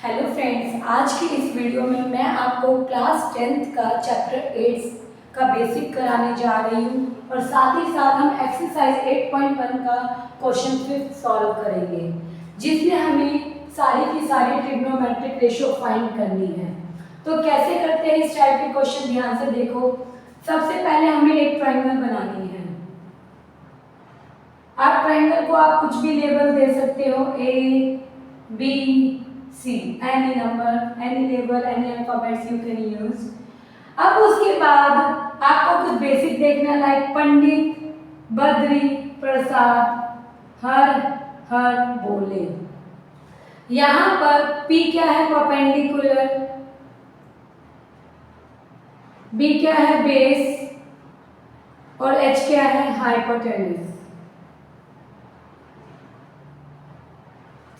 Hello friends, आज की इस वीडियो में मैं आपको क्लास 10th का चैप्टर 8 का बेसिक कराने जा रही हूँ और साथ ही साथ हम एक्सरसाइज 8.1 का क्वेश्चन 5 सॉल्व करेंगे, जिसमें हमें सारी की सारी ट्रिग्नोमेट्रिक रेशियो फाइंड करनी है। तो कैसे करते हैं इस टाइप के क्वेश्चन, ध्यान से देखो। सबसे पहले हमें एक ट्रायंगल बनानी है। आप ट्रायंगल को आप कुछ भी लेबल दे सकते हो, A B C, any number, any label, any alphabets you can use। अब उसके बाद आपको कुछ बेसिक देखना, लाइक पंडित बद्री प्रसाद हर बोले। यहाँ पर P क्या है, परपेंडिकुलर, B क्या है, बेस, और H क्या है, हाइपोटेन्यूज।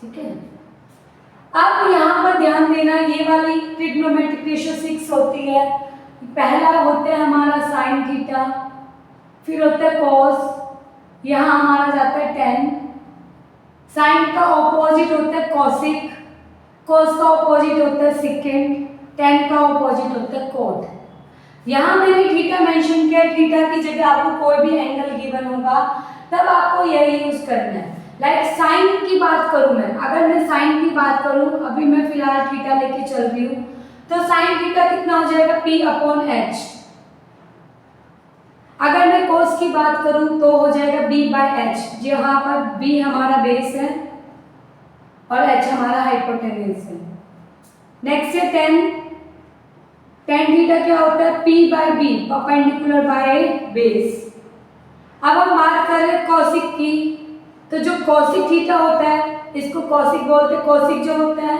ठीक है। अब यहाँ पर ध्यान देना, ये वाली ट्रिग्नोमेट्रिक रेशियो 6 होती है। पहला होता है हमारा साइन थीटा, फिर होता है कॉस, यहाँ हमारा जाता है टेन। साइन का ऑपोजिट होता है कॉसिक, कॉस का ऑपोजिट होता है सेकेंड, टेन का ऑपोजिट होता है कॉट। यहाँ मैंने थीटा मेंशन किया, थीटा की जगह आपको कोई भी एंगल गिवन होगा तब आपको यही यूज करना है। लाइक साइन की बात करूं मैं, अगर मैं साइन की बात करूं, अभी मैं फिलहाल थीटा लेके चल रही हूं, तो साइन थीटा कितना हो जाएगा, P/H। अगर मैं कोस की बात करूं तो हो जाएगा B/H, जहां पर B हमारा बेस है और H हमारा हाइपोटेन्यूज है। नेक्स्ट है टेन थीटा क्या होता है, P/B, परपेंडिकुलर बाय बेस। अब हम बात कर रहे हैं कॉसिक की, तो जो कॉसिक थीटा होता है इसको कॉसिक बोलते हैं। कॉसिक जो होता है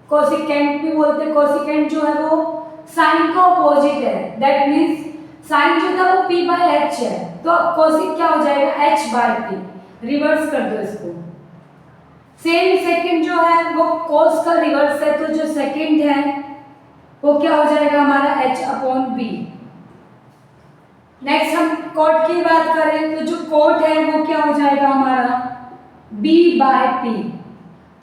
कोसिकेंट भी बोलते हैं। कोसिकेंट जो है वो साइन का ऑपोजिट है, दैट मींस साइन जो था वो P/H है, तो अब कॉसिक क्या हो जाएगा, H/P। रिवर्स कर दो इसको। सेम सेकंड जो है वो कॉस का रिवर्स है, तो जो सेकंड है वो क्या हो जाएगा हमारा, H/B। नेक्स्ट हम कॉट की बात करें, तो जो कॉट है वो क्या हो जाएगा हमारा, B/P।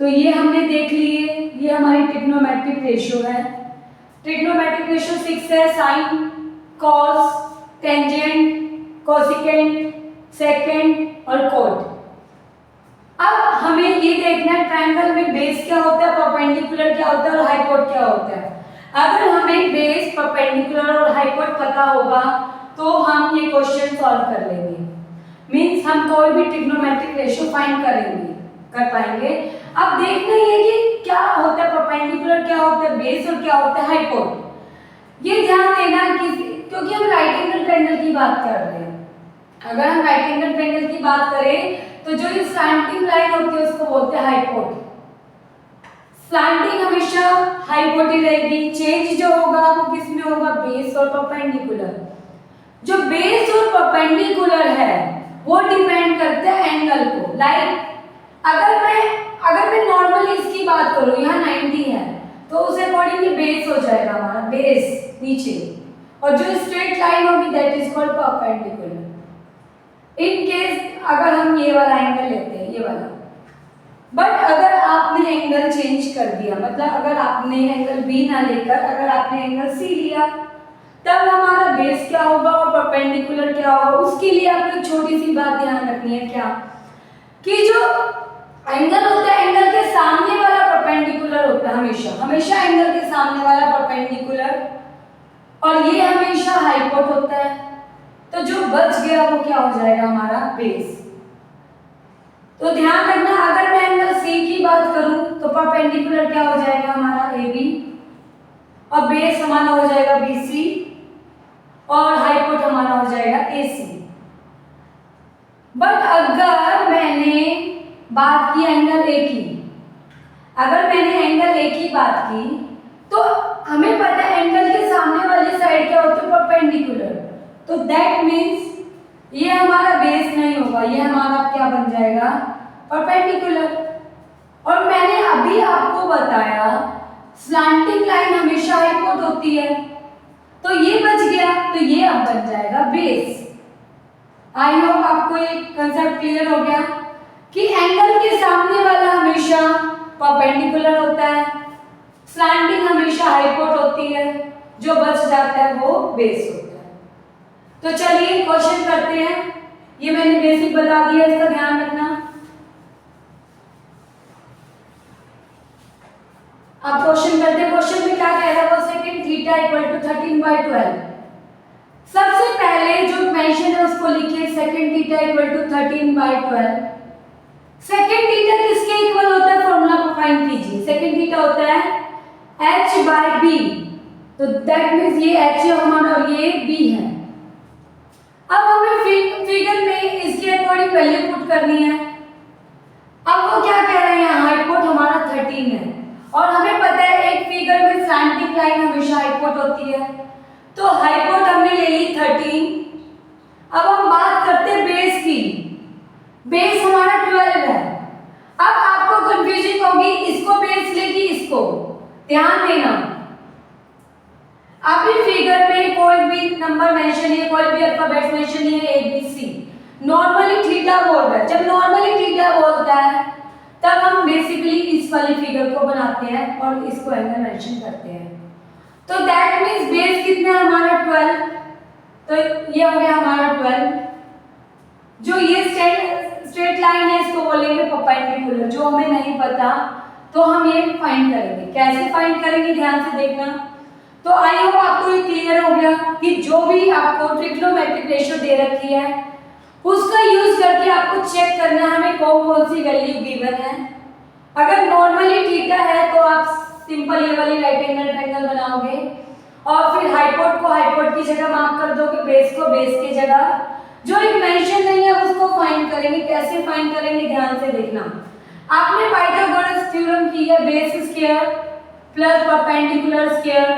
तो ये हमने देख लिए, ये हमारी ट्रिग्नोमेट्रिक रेशियो है। ट्रिग्नोमेट्रिक रेशियो 6 है, sine, cos, tangent, cosecant, secant और कॉट। अब हमें ये देखना है ट्रायंगल में बेस क्या होता है, परपेंडिकुलर क्या होता है और हाइपोट क्या होता है। अगर हमें बेस, परपेंडिकुलर और हाइपोट पता होगा तो हम ये क्वेश्चन सॉल्व कर लेंगे, मींस हम कोई भी ट्रिग्नोमेट्रिक रेशियो फाइंड कर पाएंगे। अब देखना ये कि क्या होता है परपेंडिकुलर, क्या होता है बेस और क्या होता है हाइपोट। ये ध्यान देना कि क्योंकि हम राइट एंगल ट्रायंगल की बात कर रहे हैं, अगर हम राइट एंगल ट्रायंगल की बात करें तो जो ये स्लैंटिंग लाइन होती है उसको बोलते हैं हाइपोट। स्लैंटिंग हमेशा हाइपोट ही रहेगी, चेंज जो होगा वो किसमें होगा, बेस और परपेंडिकुलर। जो बेस और परपेंडिकुलर है वो डिपेंड करते हैं एंगल को। लाइक अगर मैं नॉर्मली इसकी बात करूं, यहाँ 90 है तो उसे अकॉर्डिंग ये बेस हो जाएगा हमारा, बेस नीचे, और जो स्ट्रेट लाइन होगी that is called perpendicular. In case अगर हम ये वाला एंगल लेते हैं, ये वाला, बट अगर आपने एंगल चेंज कर दिया, मतलब अगर आपने एंगल B ना लेकर अगर आपने एंगल C लिया, तब हमारा बेस क्या होगा और परपेंडिकुलर क्या होगा। उसके लिए आपको एक छोटी सी बात ध्यान रखनी है, क्या कि जो एंगल होता है एंगल के सामने वाला परपेंडिकुलर होता है, हमेशा एंगल के सामने वाला परपेंडिकुलर, और ये हमेशा हाइपोट होता है। तो जो बच गया वो क्या हो जाएगा हमारा, बेस। तो ध्यान रखना, अगर मैं एंगल C की बात करूं तो परपेंडिकुलर क्या हो जाएगा हमारा, AB, और बेस हमारा हो जाएगा BC, और हाइपोट हमारा हो जाएगा AC। बट अगर मैंने बात की एंगल A की, अगर मैंने एंगल A की बात की तो हमें पता है एंगल के सामने वाली साइड क्या होती है, परपेंडिकुलर। तो दैट मींस ये हमारा बेस नहीं होगा, ये हमारा क्या बन जाएगा, परपेंडिकुलर। और मैंने अभी आपको बताया स्लैंटिंग लाइन हमेशा हाइपोट होती है, तो ये बच गया, तो ये अब बन जाएगा बेस। आई होप आपको ये कंसेप्ट क्लियर हो गया कि एंगल के सामने वाला हमेशा परपेंडिकुलर होता है जो बच जाता है वो बेस होता है। तो चलिए क्वेश्चन करते हैं। ये मैंने बेसिक बता दिया, इसका ध्यान रखना। अब क्वेश्चन करते हैं। क्वेश्चन में क्या कह रहा है, वो सेकंड थीटा इक्वल टू 13/12। सबसे पहले जो मेंशन है उसको लिखिए, secant theta equal to 13/12। Secant theta किसके इक्वल होता है, फॉर्मूला को फाइंड कीजिए। सेकंड थीटा होता है h/b, तो दैट मींस ये h है हमारा और ये b है। अब हमें फिगर में इसके अकॉर्डिंग वैल्यू पुट करनी है। अब वो क्या कह रहे हैं, हाइपोट हमारा 13 है और हमें पता है एक फिगर में स्लैंटिंग लाइन हमेशा हाइपोट होती है, तो हाइपोट हमने ले ली 13। अब हम बात करते हैं बेस की। बेस हमारा 12 है। अब आपको कंफ्यूजन होगी, इसको बेस लेगी इसको, ध्यान देना। अभी फिगर में कोई भी नंबर मेंशन है, कोई भी अल्फाबेट मेंशन है, A B C. Normally theta बोल रहा है, जब नॉर्मली थीटा बोलता है तब हम बेसिकली इस वाली फिगर को बनाते हैं और इसको एंगल मेंशन करते हैं। तो दैट मींस बेस कितना है हमारा 12, तो ये हो गया हमारा 12। जो ये स्ट्रेट लाइन है इसको बोलेंगे परपेंडिकुलर। जो हमें नहीं पता तो हम ये फाइंड करेंगे। कैसे फाइंड करेंगे, ध्यान से देखना। तो आई होप आपको ये क्लियर हो गया कि जो भी आपको ट्रिग्नोमेट्रिक रेशियो दे रखी है उसका यूज करके आपको चेक करना है हमें कौन कौन सी वैल्यू गिवन है। अगर नॉर्मली थीटा है तो आप सिंपल ये वाली राइट एंगल ट्रायंगल बनाओगे और फिर हाइपोट को हाइपोट की जगह मार्क कर दोगे, बेस को बेस की जगह। जो एक मेंशन नहीं है उसको फाइंड करेंगे। कैसे फाइंड करेंगे, ध्यान से देखना। आपने पाइथागोरस थ्योरम किया, base square plus perpendicular square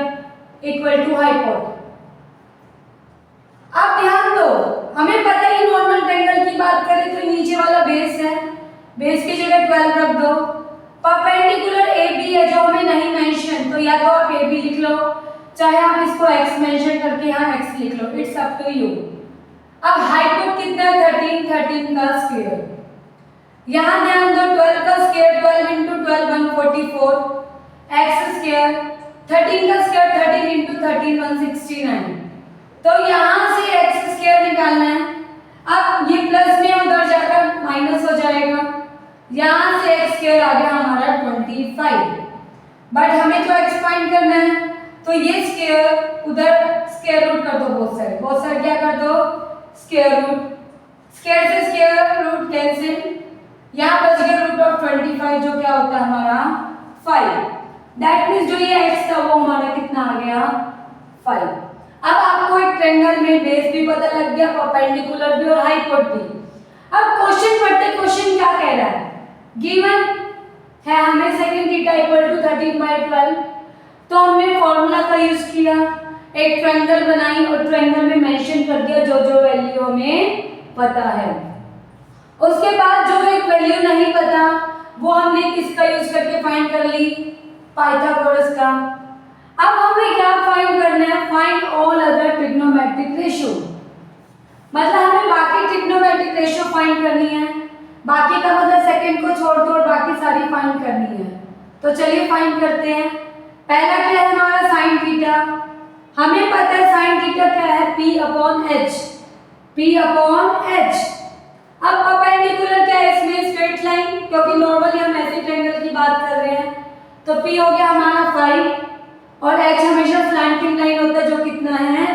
equal to hypotenuse. अब ध्यान दो, हमें पता है नॉर्मल ट्रायंगल की बात करें तो नीचे वाला बेस है, बेस की जगह 12 रख दो। परपेंडिकुलर AB है जो हमें नहीं मेंशन, तो या तो आप AB लिख लो, चाहे आप इसको x मेंशन करके यहाँ x लिख लो, इट्स अप टू यू। अब हाइपोट कितना है 13 का स्क्वायर। यहाँ ध्यान दो 12 का स्क्वायर 12 into 12 144, x स्क्वायर 13 का स्क्वायर 13 into 13 169। तो यहाँ से x स्क्वायर निकालना है। अब ये प्लस में उधर जाकर माइनस हो जाएगा, यहाँ से x स्क्वायर आ गया हमारा 25। बट हमें तो x फाइंड करना है, तो ये स्क्वायर उधर स्क्वायर रूट कर दो, बहुत सारे क्या कर दो स्क्वायर रूट। स्क्वायर से स्क्वायर रूट कैंसिल, यहाँ बच गया रूट ऑफ 25 जो क्या होता है हमारा 5। दैट मींस जो ये x था वो हमारा कितना आ गया 5। अब आपको एक ट्रायंगल में बेस भी पता लग गया, परपेंडिकुलर भी और हाइपोट भी। अब क्वेश्चन पढ़ते, क्वेश्चन क्या कह रहा है, गिवन है हमें सेकंड थीटा इक्वल टू 13/12। तो हमने फॉर्मूला का यूज किया, एक ट्रायंगल बनाई और ट्रायंगल में मेंशन कर दिया जो जो वैल्यू हमें पता है। उसके बाद जो एक वैल्यू नहीं पता वो हमने किसका यूज करके फाइंड कर ली, पाइथागोरस का। अब हमें क्या फाइंड करना है, find all other trigonometric ratio. मतलब हमें बाकी ट्रिग्नोमेट्रिक रेशियो फाइंड करनी है, बाकी का मतलब सेकंड को छोड़ दो और बाकी सारी फाइंड करनी है। तो चलिए फाइंड करते हैं। पहला क्या है हमारा साइन थीटा। हमें पता है साइन थीटा क्या है, P/H। P/H। अब परपेंडिकुलर क्या है इसमें, स्ट्रेट लाइन, क्योंकि नॉर्मली हम ऐसे ट्रायंगल की बात कर रहे हैं। तो P हो गया हमारा 5 और H हमेशा स्लैंटिंग लाइन होता है जो कितना है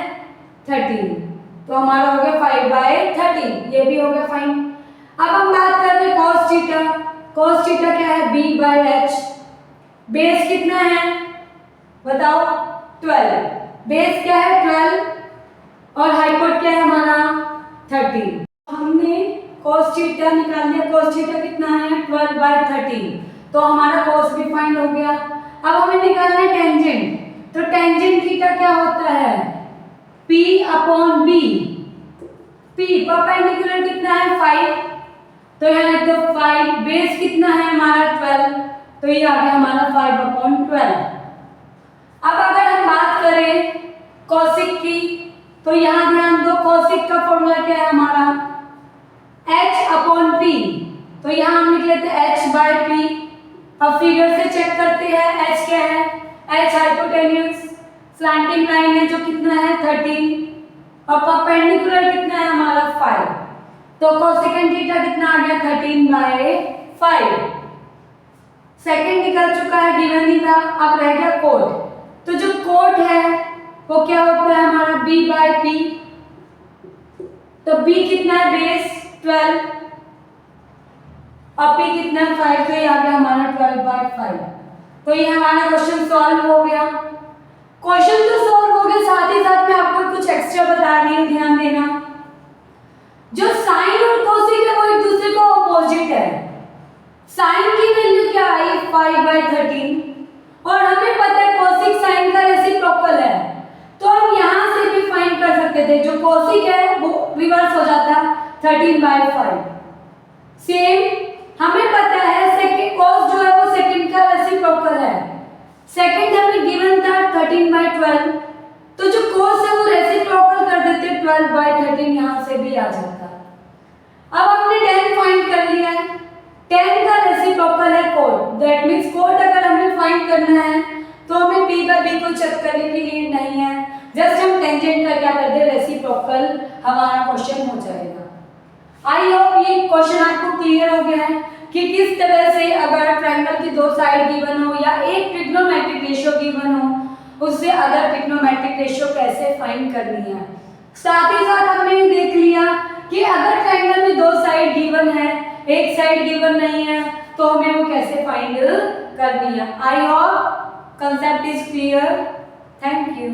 13, तो हमारा हो गया 5/13। ये भी हो गया फाइन। अब हम बात करते हैं cos थीटा। cos थीटा क्या है, B/H। बेस कितना है बताओ 12, बेस क्या है 12 और हाइपोट क्या है हमारा 13। हमने cos थीटा निकाल दिया, cos थीटा कितना है 12/13, तो हमारा cos भी फाइंड हो गया। अब हमें निकालना है टेंजेंट। तो टेंजेंट थीटा क्या होता है, P/B। P परपेंडिकुलर कितना है 5, तो यहाँ लिख दो 5। बेस कितना है हमारा 12, तो ये आ गया हमारा 5/12। अब अगर हम बात करें कॉसिक की, तो यहाँ ध्यान दो कॉसिक का फॉर्मूला क्या है हमारा H/P। तो यहाँ हम लिख लेते हैं H/P। अब फिगर से चेक करते हैं H क्या है, H हाइपोटेन्यूज, स्लैंटिंग लाइन है जो कितना है 13 और परपेंडिकुलर कितना है हमारा 5। तो कोसेकेंट थीटा कितना आ गया 13/5। सेकंड निकल चुका है, गिवन नहीं था, अब रह गया कोट। तो जो कोट है वो क्या होता है हमारा b/p। तो b कितना है बेस 12 और p कितना है 5, तो ये आ गया हमारा 12/5। तो ये हमारा क्वेश्चन सॉल्व हो गया। क्वेश्चन तो सॉल्व हो गया, साथ ही साथ मैं आपको कुछ एक्स्ट्रा बता रही हूँ, ध्यान देना। जो साइन और कोसेक है वो एक दूसरे को अपोजिट है। साइन की वैल्यू क्या आई 5/13 और हमें पता है कोसेक साइन का रेसिप्रोकल है, तो हम यहाँ से भी फाइंड कर सकते थे। जो कोसेक है वो रिवर्स हो जाता है 13/5। सेम हमें पता है सेकंड cos जो है वो सेकंड का रेसिप्रोकल है। सेकंड हमें गिवन था 13/12, तो जो cos है वो रेसिप्रोकल कर देते 12/13, यहाँ से भी आ जाता। अब हमने tan फाइंड कर लिया है, tan का रेसिप्रोकल है कोट, दैट मींस कोट अगर हमें फाइंड करना है तो हमें p/b को चेक करने की नीड नहीं है, जस्ट हम टेंजेंट का क्या कर दे रेसिप्रोकल, हमारा क्वेश्चन हो जाएगा। आई होप ये क्वेश्चन आपको क्लियर हो गया है कि किस तरह से अगर ट्रायंगल की दो साइड गिवन हो या एक ट्रिग्नोमेट्रिक रेशियो गिवन हो, उससे अदर ट्रिग्नोमेट्रिक रेशियो कैसे फाइंड करनी है। साथ ही साथ हमने देख लिया कि अगर ट्रायंगल में दो साइड गिवन है, एक साइड गिवन नहीं है, तो हमें वो कैसे फाइंड करनी है। I hope concept is clear. Thank you.